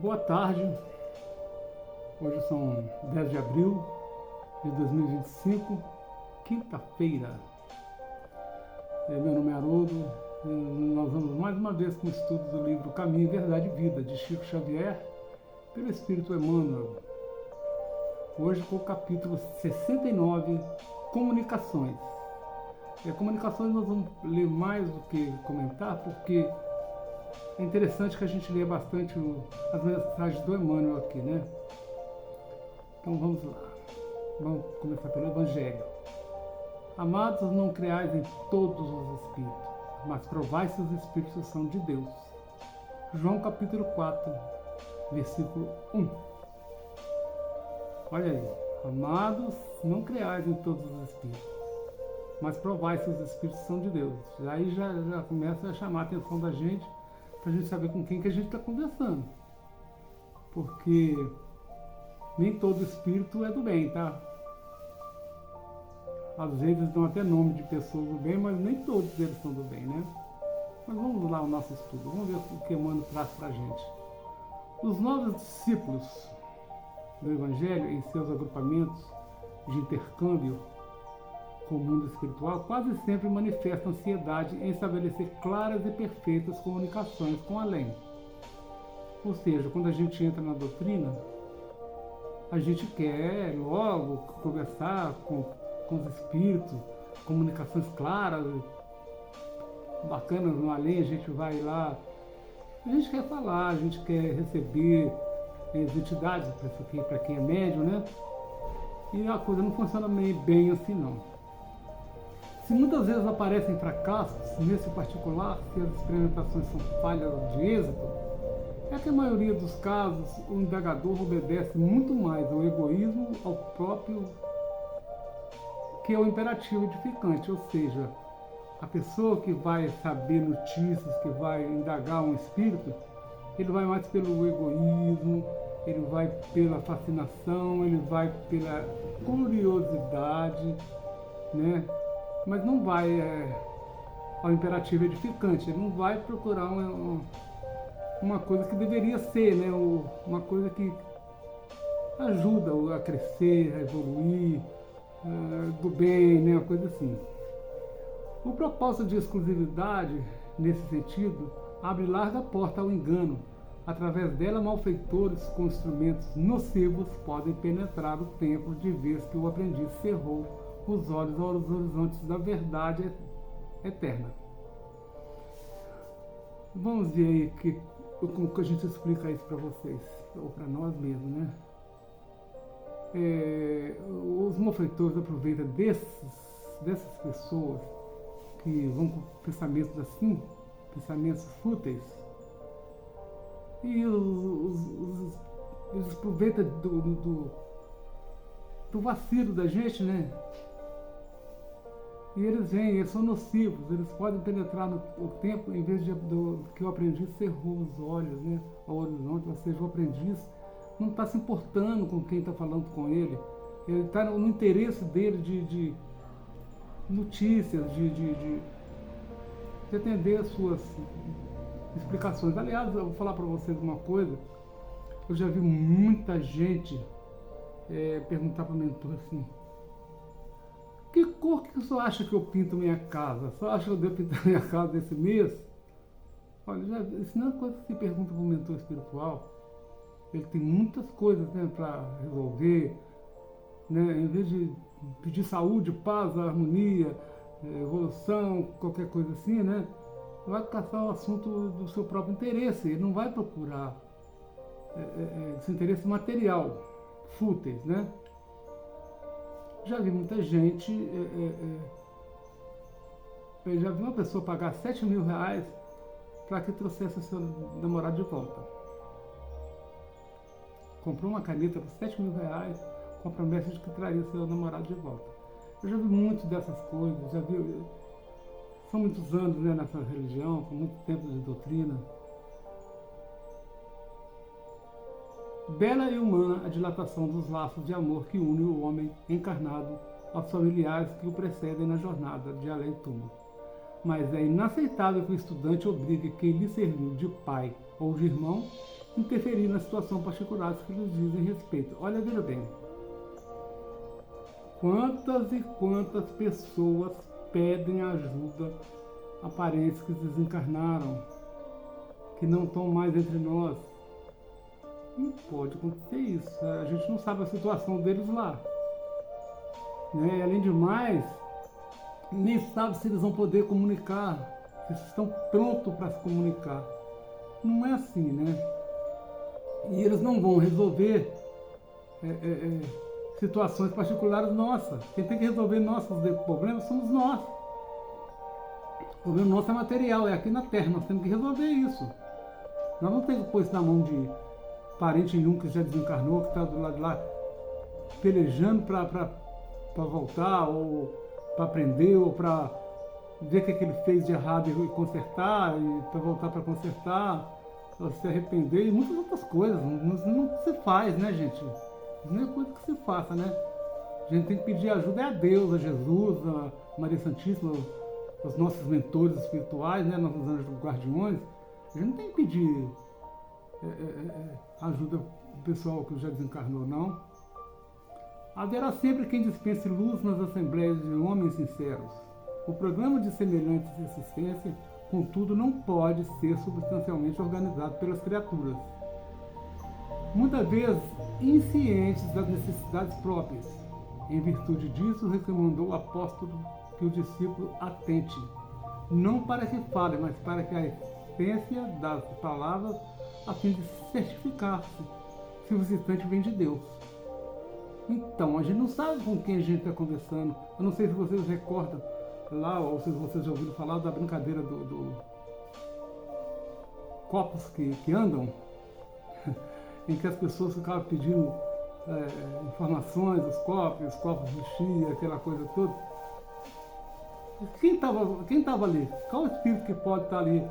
Boa tarde, hoje são 10 de abril de 2025, quinta-feira. Meu nome é Haroldo e nós vamos mais uma vez com o estudo do livro Caminho, Verdade e Vida, de Chico Xavier, pelo Espírito Emmanuel. Hoje com o capítulo 69, Comunicações. Comunicações nós vamos ler mais do que comentar, porque é interessante que a gente leia bastante as mensagens do Emmanuel aqui, né? Então vamos lá. Vamos começar pelo Evangelho. Amados, não creais em todos os espíritos, mas provai se os espíritos são de Deus. João capítulo 4, versículo 1. Olha aí. Amados, não creais em todos os espíritos, mas provai se os espíritos são de Deus. Aí já começa a chamar a atenção da gente, para a gente saber com quem que a gente está conversando. Porque nem todo espírito é do bem, tá? Às vezes dão até nome de pessoas do bem, mas nem todos eles são do bem, né? Mas vamos lá ao nosso estudo, vamos ver o que Emmanuel traz para a gente. Os novos discípulos do Evangelho, em seus agrupamentos de intercâmbio com o mundo espiritual, quase sempre manifestam ansiedade em estabelecer claras e perfeitas comunicações com o além. Ou seja, quando a gente entra na doutrina, a gente quer logo conversar com os espíritos, comunicações claras, bacanas no além, a gente vai lá, a gente quer falar, a gente quer receber as entidades, para quem é médium, né? E a coisa não funciona meio bem assim não. Se muitas vezes aparecem fracassos, nesse particular, se as experimentações são falhas de êxito, é que a maioria dos casos o indagador obedece muito mais ao egoísmo, ao próprio, que ao imperativo edificante, ou seja, a pessoa que vai saber notícias, que vai indagar um espírito, ele vai mais pelo egoísmo, ele vai pela fascinação, ele vai pela curiosidade, né? Mas não vai ao imperativo edificante, ele não vai procurar uma coisa que deveria ser, né? Uma coisa que ajuda a crescer, a evoluir, do bem, né? Uma coisa assim. O propósito de exclusividade, nesse sentido, abre larga porta ao engano. Através dela, malfeitores com instrumentos nocivos podem penetrar o templo de vez que o aprendiz cerrou os olhos aos horizontes da verdade eterna. Vamos ver aí como que a gente explica isso para vocês, ou para nós mesmos, né? Os malfeitores aproveitam dessas pessoas que vão com pensamentos assim, pensamentos fúteis, e eles aproveitam do vacilo da gente, né? E eles vêm, eles são nocivos, eles podem penetrar no tempo, em vez que o aprendiz cerrou os olhos, né, ao horizonte, ou seja, o aprendiz não está se importando com quem está falando com ele está no interesse dele de notícias, de atender as suas explicações. Aliás, eu vou falar para vocês uma coisa, eu já vi muita gente perguntar para o mentor assim: que cor que o senhor acha que eu pinto minha casa? O senhor acha que eu devo pintar minha casa esse mês? Olha, isso não é coisa que se pergunta para um mentor espiritual. Ele tem muitas coisas, né, para resolver, né? Em vez de pedir saúde, paz, harmonia, evolução, qualquer coisa assim, né? Vai caçar o assunto do seu próprio interesse. Ele não vai procurar esse interesse material, fúteis, né? Já vi muita gente, já vi uma pessoa pagar R$7.000 para que trouxesse o seu namorado de volta. Comprou uma caneta por R$7.000 com a promessa de que traria o seu namorado de volta. Eu já vi muito dessas coisas, já vi, são muitos anos, né, nessa religião, são muito tempo de doutrina. Bela e humana a dilatação dos laços de amor que une o homem encarnado aos familiares que o precedem na jornada de além-túmulo. Mas é inaceitável que o estudante obrigue quem lhe serviu de pai ou de irmão interferir na situação particular que lhes dizem respeito. Olha, veja bem, quantas e quantas pessoas pedem ajuda a parentes que desencarnaram, que não estão mais entre nós. Não pode acontecer isso. A gente não sabe a situação deles lá. Né? Além de mais, nem sabe se eles vão poder comunicar, se estão prontos para se comunicar. Não é assim, né? E eles não vão resolver situações particulares nossas. Quem tem que resolver nossos problemas somos nós. O problema nosso é material, é aqui na Terra, nós temos que resolver isso. Nós não temos que pôr isso na mão de parente nenhum que já desencarnou, que está do lado de lá, pelejando para voltar, ou para aprender, ou para ver o que ele fez de errado e consertar, e para voltar para consertar, para se arrepender, e muitas outras coisas. Não se faz, né, gente? Não é coisa que se faça, né? A gente tem que pedir ajuda a Deus, a Jesus, a Maria Santíssima, os nossos mentores espirituais, né, nossos anjos guardiões. A gente não tem que pedir ajuda do pessoal que já desencarnou, não. Haverá sempre quem dispense luz nas assembleias de homens sinceros. O programa de semelhante existência, contudo, não pode ser substancialmente organizado pelas criaturas, muitas vezes inscientes das necessidades próprias. Em virtude disso, recomendou o apóstolo que o discípulo atente, não para que fale, mas para que a essência das palavras, a fim de certificar-se se o visitante vem de Deus. Então, a gente não sabe com quem a gente está conversando. Eu não sei se vocês recordam lá, ou se vocês já ouviram falar da brincadeira do copos que andam, em que as pessoas ficavam pedindo informações dos copos, os copos mexiam, aquela coisa toda. Quem estava ali? Qual o espírito que pode estar ali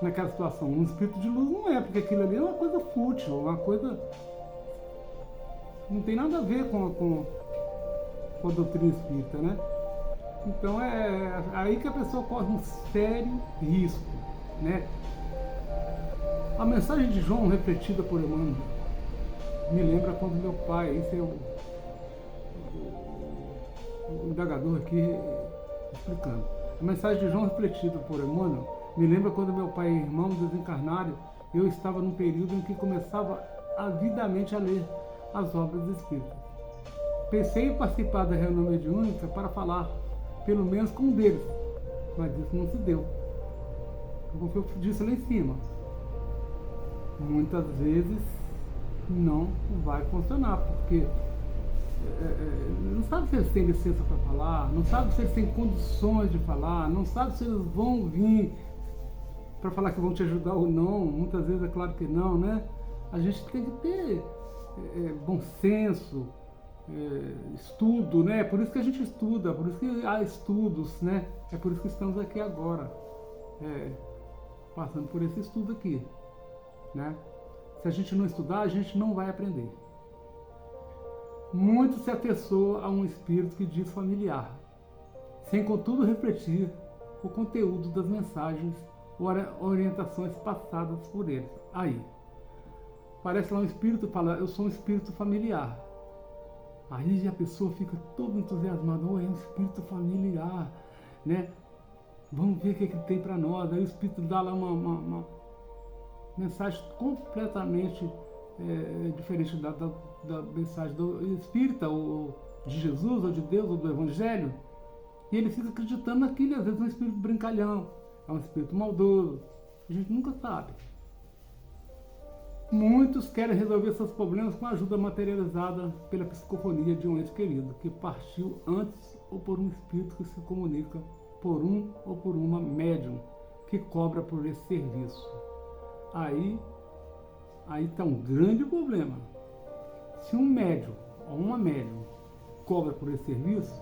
naquela situação? Um espírito de luz não é, porque aquilo ali é uma coisa fútil, uma coisa... não tem nada a ver com a doutrina espírita, né? Então é aí que a pessoa corre um sério risco, né? A mensagem de João, refletida por Emmanuel, me lembra quando meu pai, esse é o indagador aqui explicando. A mensagem de João, refletida por Emmanuel, me lembra quando meu pai e irmão desencarnaram, eu estava num período em que começava avidamente a ler as obras espíritas. Pensei em participar da reunião mediúnica para falar, pelo menos com um deles, mas isso não se deu. Como eu disse lá em cima, muitas vezes não vai funcionar, porque não sabe se eles têm licença para falar, não sabe se eles têm condições de falar, não sabe se eles vão vir para falar que vão te ajudar ou não. Muitas vezes é claro que não, né? A gente tem que ter bom senso, estudo, né? Por isso que a gente estuda, por isso que há estudos, né? É por isso que estamos aqui agora, passando por esse estudo aqui, né? Se a gente não estudar, a gente não vai aprender. Muito se afeiçoa a um espírito que diz familiar, sem contudo refletir o conteúdo das mensagens ou orientações passadas por eles. Aí, parece lá um espírito fala, eu sou um espírito familiar. Aí a pessoa fica toda entusiasmada, é um espírito familiar, né? Vamos ver o que ele tem para nós. Aí o espírito dá lá uma mensagem completamente diferente da mensagem do espírita, ou de Jesus, ou de Deus, ou do Evangelho. E ele fica acreditando naquilo, às vezes é um espírito brincalhão, é um espírito maldoso. A gente nunca sabe. Muitos querem resolver seus problemas com a ajuda materializada pela psicofonia de um ente querido, que partiu antes, ou por um espírito que se comunica por um ou por uma médium, que cobra por esse serviço. Aí está um grande problema. Se um médium ou uma médium cobra por esse serviço,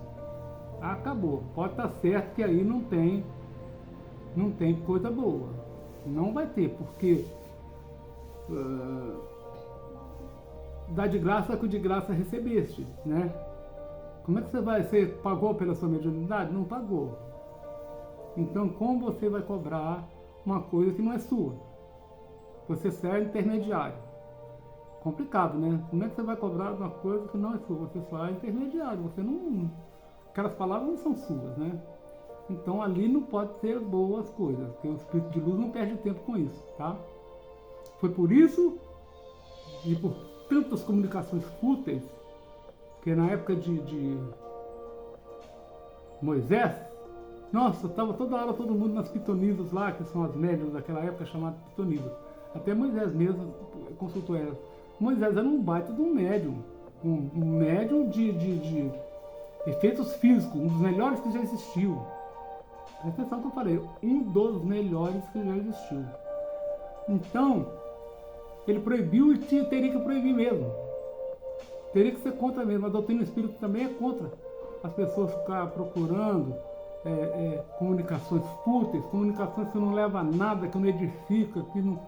acabou. Pode estar certo que aí não tem coisa boa. Não vai ter, porque dá de graça o que de graça recebeste, né? Como é que você pagou pela sua mediunidade? Não pagou. Então como você vai cobrar uma coisa que não é sua? Você será intermediário. Complicado, né? Como é que você vai cobrar uma coisa que não é sua? Você só é intermediário, você não... Aquelas palavras não são suas, né? Então ali não pode ser boas coisas, porque o espírito de luz não perde tempo com isso, tá? Foi por isso, e por tantas comunicações fúteis, que na época de Moisés, nossa, estava toda hora todo mundo nas pitonisas lá, que são as médiuns daquela época chamadas pitonisas. Até Moisés mesmo consultou elas. Moisés era um baita de um médium, um médium de efeitos físicos, um dos melhores que já existiu. Presta atenção que eu falei, um dos melhores que já existiu. Então, ele proibiu e teria que proibir mesmo. Teria que ser contra mesmo. A doutrina espírita também é contra as pessoas ficar procurando comunicações fúteis, comunicações que não levam a nada, que não edifica, que não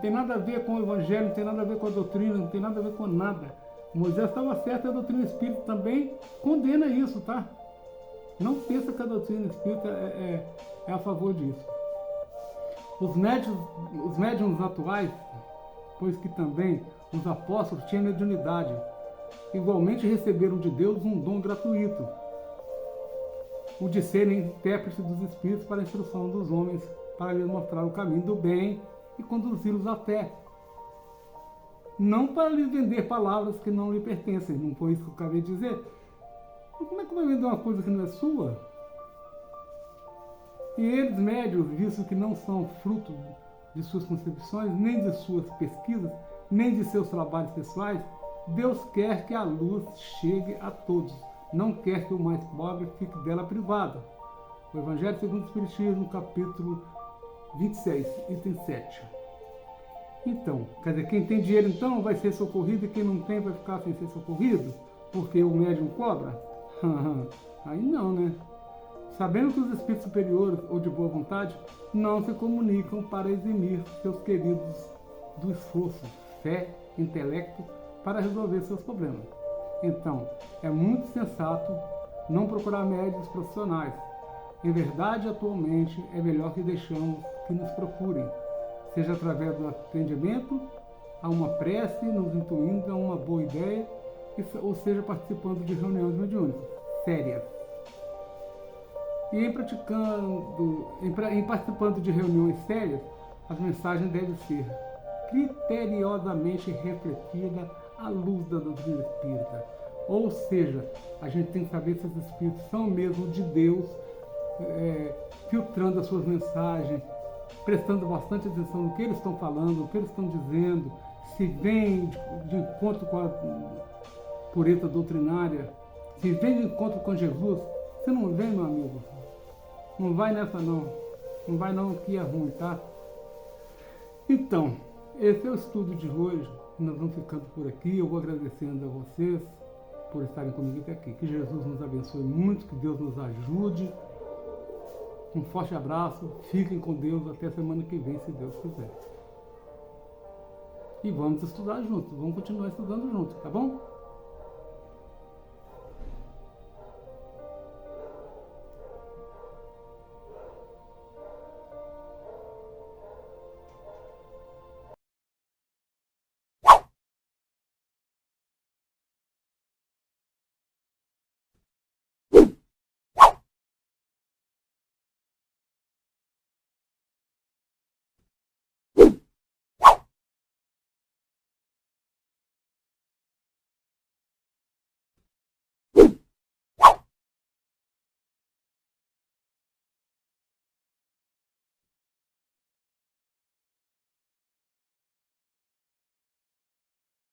tem nada a ver com o evangelho, não tem nada a ver com a doutrina, não tem nada a ver com nada. Moisés estava certo e a doutrina espírita também condena isso, tá? Não pensa que a doutrina espírita é a favor disso. Os médiuns atuais, pois que também os apóstolos tinham mediunidade, igualmente receberam de Deus um dom gratuito, o de serem intérpretes dos espíritos para a instrução dos homens, para lhes mostrar o caminho do bem e conduzi-los à fé. Não para lhes vender palavras que não lhe pertencem, não foi isso que eu acabei de dizer. E como é que vai vender uma coisa que não é sua? E eles, médios, visto que não são fruto de suas concepções, nem de suas pesquisas, nem de seus trabalhos pessoais, Deus quer que a luz chegue a todos, não quer que o mais pobre fique dela privado. O Evangelho segundo o Espiritismo, capítulo 26, item 7. Então, quer dizer, quem tem dinheiro então vai ser socorrido e quem não tem vai ficar sem ser socorrido? Porque o médium cobra? Aí não, né? Sabendo que os espíritos superiores ou de boa vontade não se comunicam para eximir seus queridos do esforço, fé, intelecto para resolver seus problemas. Então, é muito sensato não procurar médiuns profissionais. Em verdade, atualmente, é melhor que deixamos que nos procurem, seja através do atendimento, a uma prece, nos intuindo a uma boa ideia, ou seja, participando de reuniões mediúnicas sérias. E em participando de reuniões sérias, as mensagens devem ser criteriosamente refletidas à luz da doutrina espírita. Ou seja, a gente tem que saber se esses espíritos são mesmo de Deus, filtrando as suas mensagens, prestando bastante atenção no que eles estão falando, no que eles estão dizendo, se vem de encontro com a pureza doutrinária, se vem de encontro com Jesus. Você não vem, meu amigo? Não vai nessa não. Não vai não, que é ruim, tá? Então, esse é o estudo de hoje. Nós vamos ficando por aqui. Eu vou agradecendo a vocês por estarem comigo até aqui. Que Jesus nos abençoe muito, que Deus nos ajude. Um forte abraço. Fiquem com Deus até a semana que vem, se Deus quiser. E vamos estudar juntos. Vamos continuar estudando juntos, tá bom?